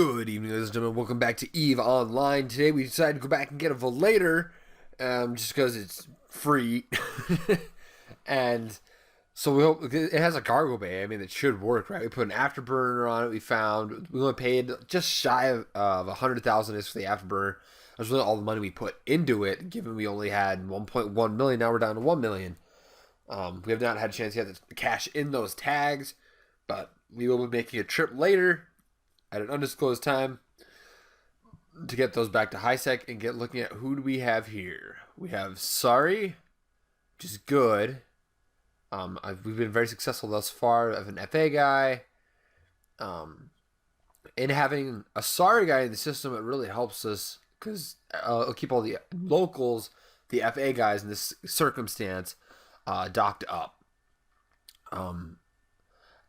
Good evening, ladies and gentlemen. Welcome back to EVE Online. Today we decided to go back and get a Velator, just because it's free. And so we hope it has a cargo bay. I mean, it should work, right? We put an afterburner on it. We only paid just shy of 100,000 is for the afterburner. That's really all the money we put into it, given we only had 1.1 million. Now we're down to 1 million. We have not had a chance yet to cash in those tags, but we will be making a trip later at an undisclosed time to get those back to HiSec and get looking at who do we have here. We have Sari, which is good. We've been very successful thus far. I have an FA guy. And having a Sari guy in the system, it really helps us because it'll keep all the locals, the FA guys in this circumstance, docked up.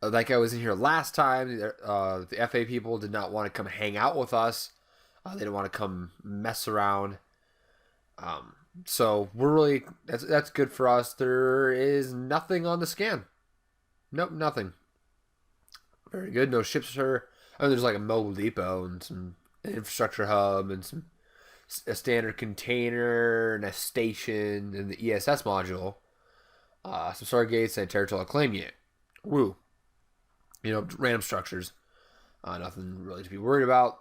Like I was in here last time, the FA people did not want to come hang out with us. They didn't want to come mess around. So we're really, that's good for us. There is nothing on the scan. Nope, nothing. Very good. No ships are. I mean, there's like a mobile depot and an infrastructure hub and a standard container and a station and the ESS module. Some stargates and a territorial claim unit. Woo. Random structures. Nothing really to be worried about.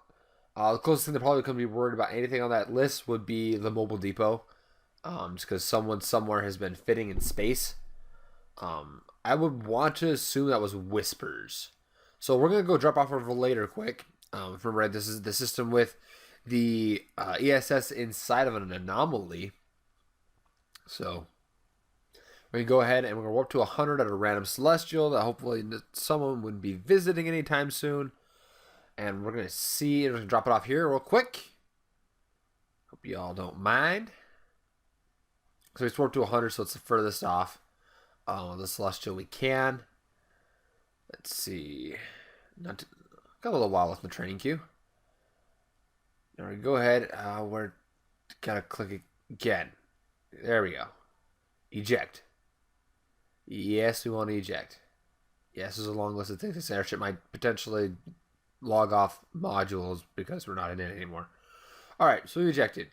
The closest thing they're probably going to be worried about anything on that list would be the mobile depot. Just because someone somewhere has been fitting in space. I would want to assume that was Whispers. So we're going to go drop off our Velator quick. Remember, this is the system with the ESS inside of an anomaly. So we're going to go ahead and we're going to warp to 100 at a random celestial that hopefully someone would be visiting anytime soon. And we're going to see, we're going to drop it off here real quick. Hope you all don't mind. So we warp to 100, so it's the furthest off the celestial we can. Let's see. Got a little while left in the training queue. Now we go ahead. We're got to click again. There we go. Eject. Yes, we want to eject. Yes, there's a long list of things. This airship might potentially log off modules because we're not in it anymore. Alright, so we ejected.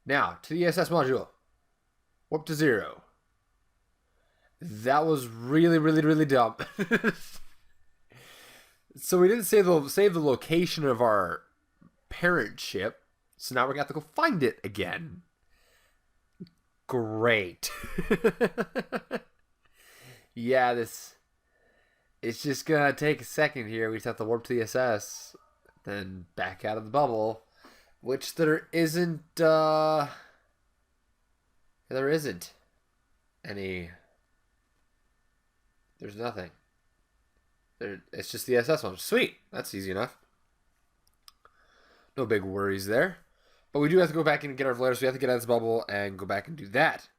Now, to the ESS module. Warp to 0. That was really, really, really dumb. So we didn't save the location of our parent ship. So now we're going to have to go find it again. Great. Yeah, it's just gonna take a second here. We just have to warp to the SS, then back out of the bubble, which there isn't any. There's nothing. It's just the SS one. Sweet, that's easy enough. No big worries there. But we do have to go back and get our Velator, so we have to get out of this bubble and go back and do that.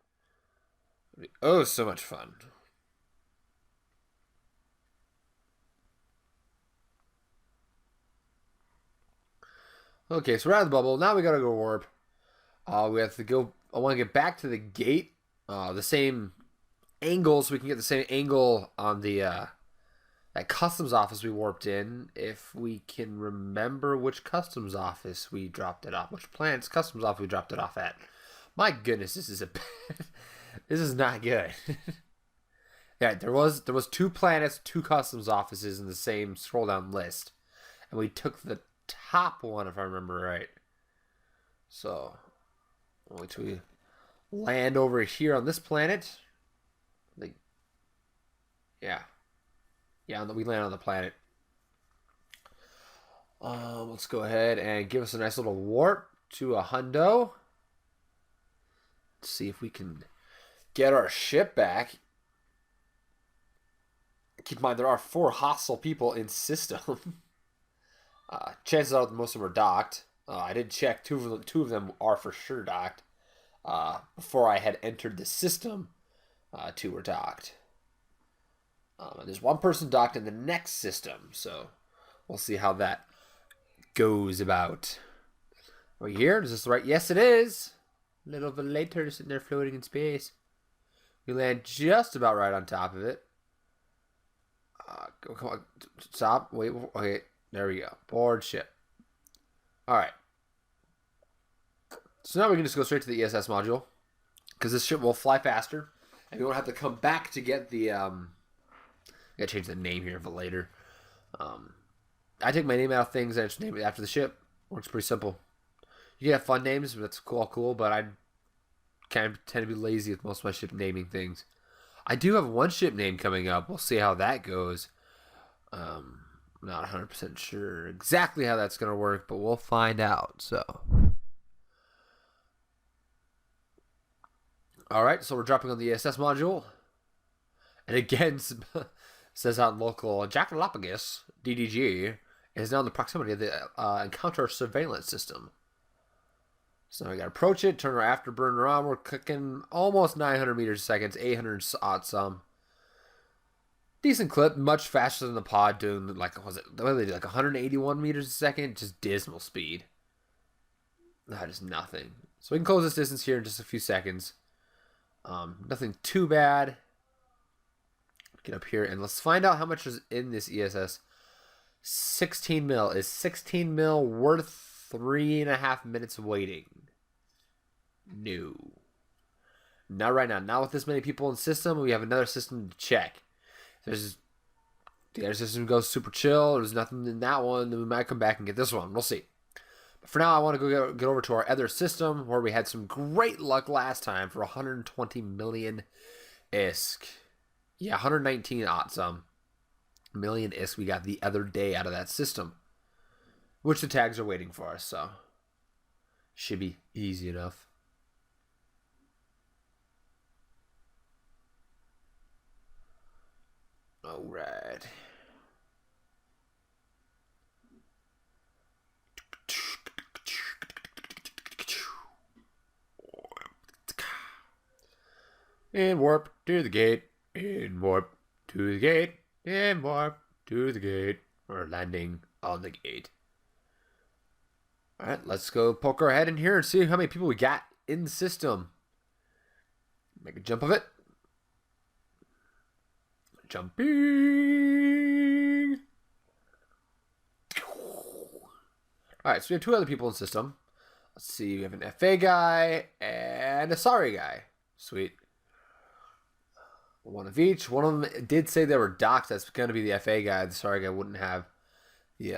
It'll be oh so much fun. Okay, so we're out of the bubble. Now we gotta go warp. We have to go. I want to get back to the gate. The same angle, so we can get the same angle on the that customs office we warped in. If we can remember which customs office we dropped it off, which planet's customs office we dropped it off at. My goodness, this is this is not good. Yeah, there was 2 planets, 2 customs offices in the same scroll down list, and we took the top one, if I remember right. So, wait till we land over here on this planet. Yeah, we land on the planet. Let's go ahead and give us a nice little warp to a hundo. Let's see if we can get our ship back. Keep in mind, there are 4 hostile people in system. Chances are most of them are docked. I did check. Two of them are for sure docked. Before I had entered the system, 2 were docked. And there's 1 person docked in the next system, so we'll see how that goes about. Are we here? Is this right? Yes, it is. Little Velator sitting there floating in space. We land just about right on top of it. Come on, stop. Wait, okay. There we go. Board ship. All right. So now we can just go straight to the ESS module because this ship will fly faster, and we won't have to come back to get the. I gotta change the name here for later. I take my name out of things and I just name it after the ship. Works pretty simple. You can have fun names, that's cool, but I kind of tend to be lazy with most of my ship naming things. I do have one ship name coming up. We'll see how that goes. Not 100% sure exactly how that's going to work, but we'll find out. So, all right, so we're dropping on the ESS module. And again, says on local, Jackalopagus, DDG, is now in the proximity of the encounter surveillance system. So now we got to approach it, turn our afterburner on. We're clicking almost 900 meters a second, 800 odd some. Decent clip, much faster than the pod, doing like, what did they do, like 181 meters a second? Just dismal speed. That is nothing. So we can close this distance here in just a few seconds. Nothing too bad. Get up here and let's find out how much is in this ESS. 16 mil. Is 16 mil worth 3.5 minutes waiting? No. Not right now. Not with this many people in the system. We have another system to check. There's the other system goes super chill. There's nothing in that one. Then we might come back and get this one. We'll see. But for now, I want to go get over to our other system where we had some great luck last time for 120 million ISK. Yeah, 119 some million ISK we got the other day out of that system, which the tags are waiting for us. So should be easy enough. All right. And warp to the gate. And warp to the gate. And warp to the gate. We're landing on the gate. Alright, let's go poke our head in here and see how many people we got in the system. Make a jump of it. Jumping. Alright, so we have two other people in the system. Let's see, we have an FA guy and a sorry guy. Sweet. One of each. One of them did say they were docked. That's going to be the FA guy. The sorry guy wouldn't have the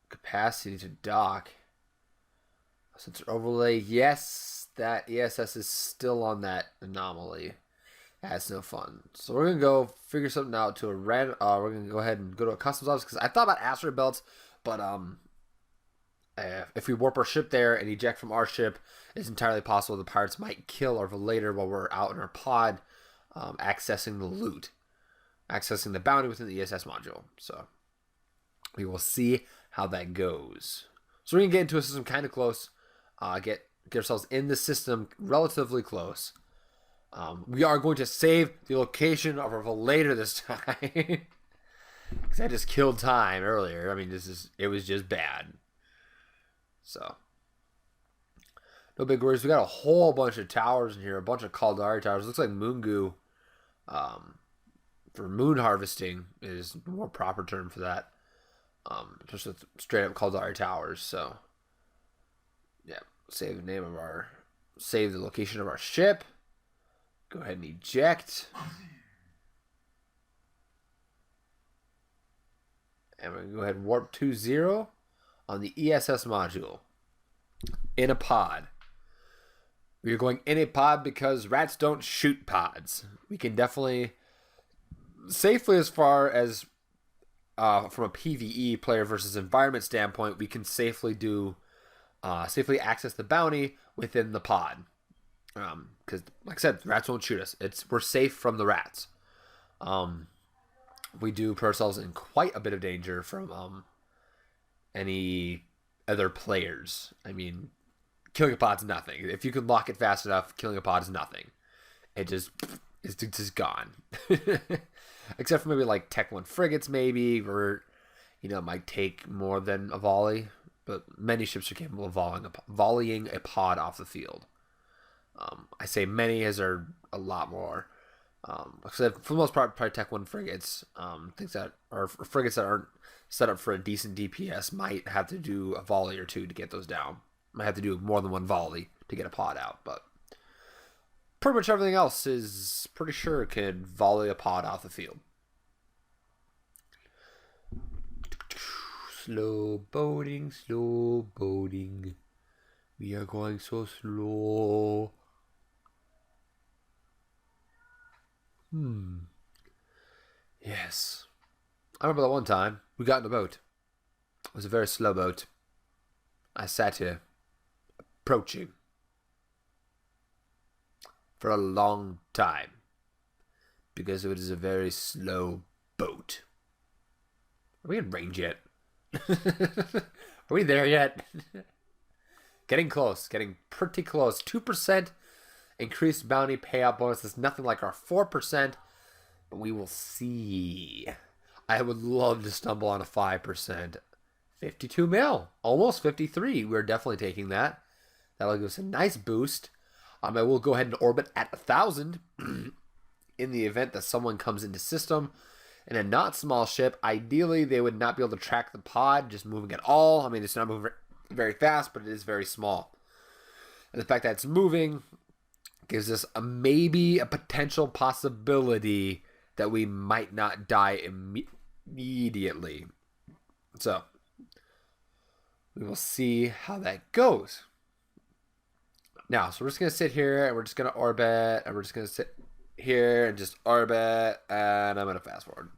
capacity to dock. Sensor overlay. Yes, that ESS is still on that anomaly. That's no fun. So we're going to go figure something out to a random... we're going to go ahead and go to a customs office because I thought about asteroid belts, but if we warp our ship there and eject from our ship, it's entirely possible the pirates might kill our Valator while we're out in our pod. Accessing the loot, accessing the bounty within the ESS module. So we will see how that goes. So we're gonna get into a system kind of close, get ourselves in the system relatively close. We are going to save the location of our Valator this time because I just killed time earlier. I mean, it was just bad. So no big worries. We got a whole bunch of towers in here, a bunch of Caldari towers. Looks like Moongu. For moon harvesting is a more proper term for that. Just with straight up Caldari towers. So yeah, save the location of our ship. Go ahead and eject. And we're gonna go ahead and warp 2-0 on the ESS module in a pod. We are going in a pod because rats don't shoot pods. We can definitely, safely as far as from a PvE player versus environment standpoint, we can safely access the bounty within the pod. Because, like I said, rats won't shoot us. We're safe from the rats. We do put ourselves in quite a bit of danger from any other players. I mean, killing a pod's nothing. If you can lock it fast enough, killing a pod is nothing. It's just gone. Except for maybe like Tech 1 frigates, maybe, where it might take more than a volley. But many ships are capable of volleying a pod off the field. I say many as there are a lot more. For the most part, probably Tech 1 frigates, things that are frigates that aren't set up for a decent DPS might have to do a volley or two to get those down. Might have to do more than one volley to get a pod out, but pretty much everything else is pretty sure can volley a pod off the field. Slow boating, slow boating. We are going so slow. Yes. I remember that one time we got in a boat. It was a very slow boat. I sat here, approaching, for a long time, because it is a very slow boat. Are we in range yet? Are we there yet? Getting close. Getting pretty close. 2% increased bounty payout bonus is nothing like our 4%, but we will see. I would love to stumble on a 5%. 52 mil. Almost 53. We're definitely taking that. That'll give us a nice boost. I will go ahead and orbit at 1,000 in the event that someone comes into system in a not small ship. Ideally, they would not be able to track the pod just moving at all. I mean, it's not moving very fast, but it is very small. And the fact that it's moving gives us maybe a potential possibility that we might not die immediately. So, we will see how that goes. Now, so we're just going to sit here, and we're just going to orbit, and we're just going to sit here and just orbit, and I'm going to fast forward.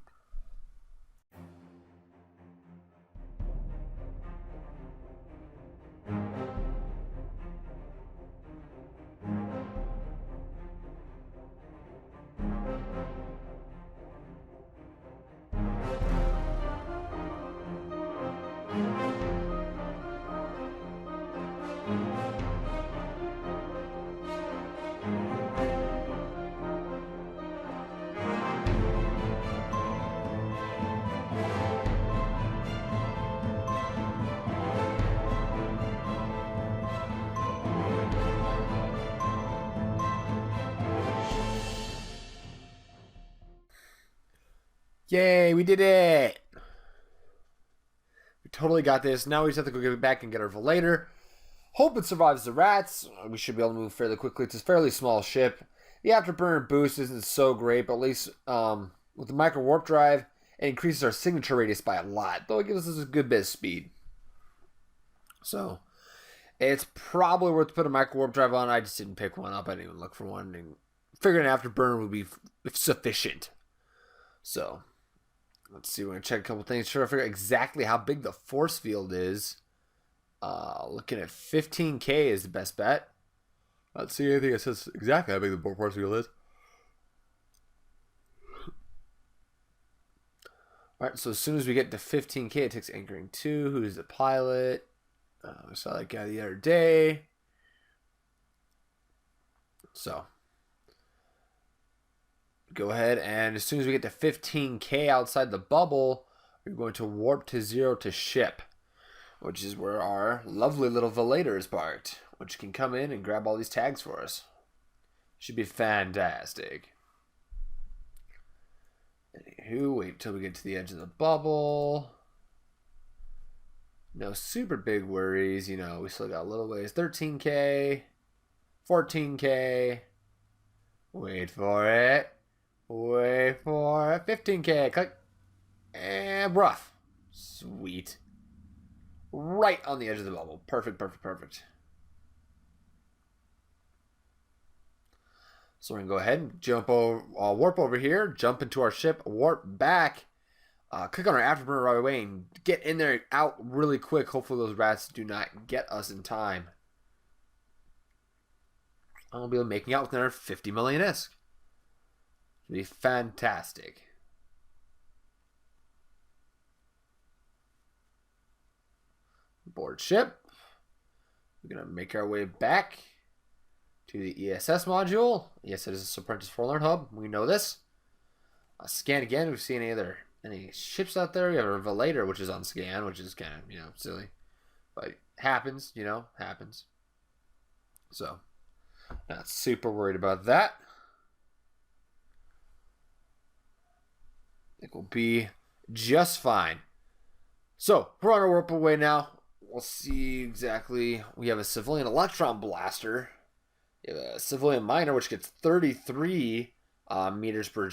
Yay, we did it! We totally got this. Now we just have to go get back and get our Velator. Hope it survives the rats. We should be able to move fairly quickly. It's a fairly small ship. The afterburner boost isn't so great, but at least with the micro warp drive, it increases our signature radius by a lot, though it gives us a good bit of speed. So, it's probably worth putting a micro warp drive on. I just didn't pick one up. I didn't even look for one. And figuring an afterburner would be sufficient. So, let's see. We're going to check a couple things. Try to figure out exactly how big the force field is. Looking at 15K is the best bet. Let's see anything that says exactly how big the force field is. Alright, so as soon as we get to 15K, it takes anchoring 2. Who's the pilot? We saw that guy the other day. So, go ahead, and as soon as we get to 15K outside the bubble, we're going to warp to 0 to ship, which is where our lovely little Velator is parked, which can come in and grab all these tags for us. Should be fantastic. Anywho, wait till we get to the edge of the bubble. No super big worries, you know, we still got a little ways. 13K, 14K, wait for it. Wait for it. 15K. Click. And rough. Sweet. Right on the edge of the bubble. Perfect, perfect, perfect. So we're going to go ahead and jump over, warp over here, jump into our ship, warp back, click on our afterburner right away, and get in there and out really quick. Hopefully those rats do not get us in time. I'll be making out with another 50 million ISK. It'll be fantastic. Board ship. We're going to make our way back to the ESS module. Yes, it is a Apprentice Forlorn hub. We know this. Scan again. If we see any ships out there. We have our Velator, which is on scan, which is kind of, you know, silly. But happens, you know, happens. So, not super worried about that. I think we'll be just fine. So we're on our warp away now. We'll see exactly. We have a civilian electron blaster. We have a civilian miner, which gets 33 meters per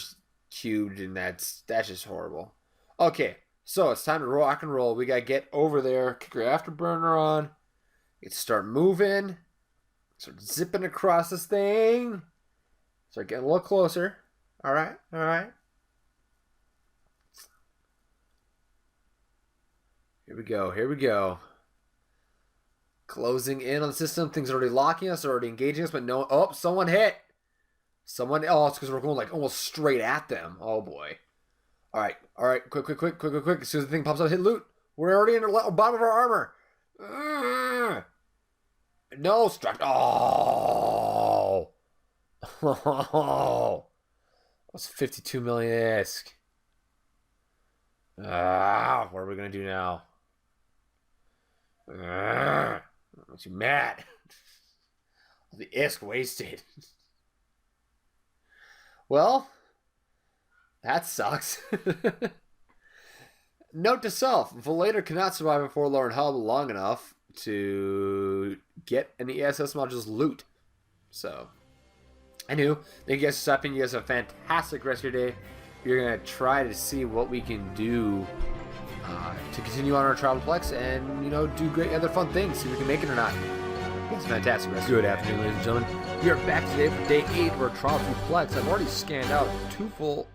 cubed, and that's just horrible. Okay, so it's time to rock and roll. We gotta get over there, kick our afterburner on, start moving, start zipping across this thing, start getting a little closer. All right, all right. Here we go, here we go. Closing in on the system. Things are already locking us, already engaging us, but no. Oh, someone hit. Someone. Oh, it's because we're going like almost straight at them. Oh boy. All right. All right. Quick. As soon as the thing pops out, hit loot. We're already in the bottom of our armor. No, strapped. Oh. Oh. That's 52 million ISK. What are we going to do now? Aren't you mad? The ISK wasted. Well, that sucks. Note to self, Velator cannot survive a forlorn hub long enough to get an ESS module's loot. So, anywho, thank you guys for stopping. You guys have a fantastic rest of your day. We're going to try to see what we can do to continue on our Trial2PLEX and, you know, do great other fun things. See if we can make it or not. It's fantastic. Good afternoon, ladies and gentlemen. We are back today for day 8 of our Trial2PLEX. I've already scanned out 2 full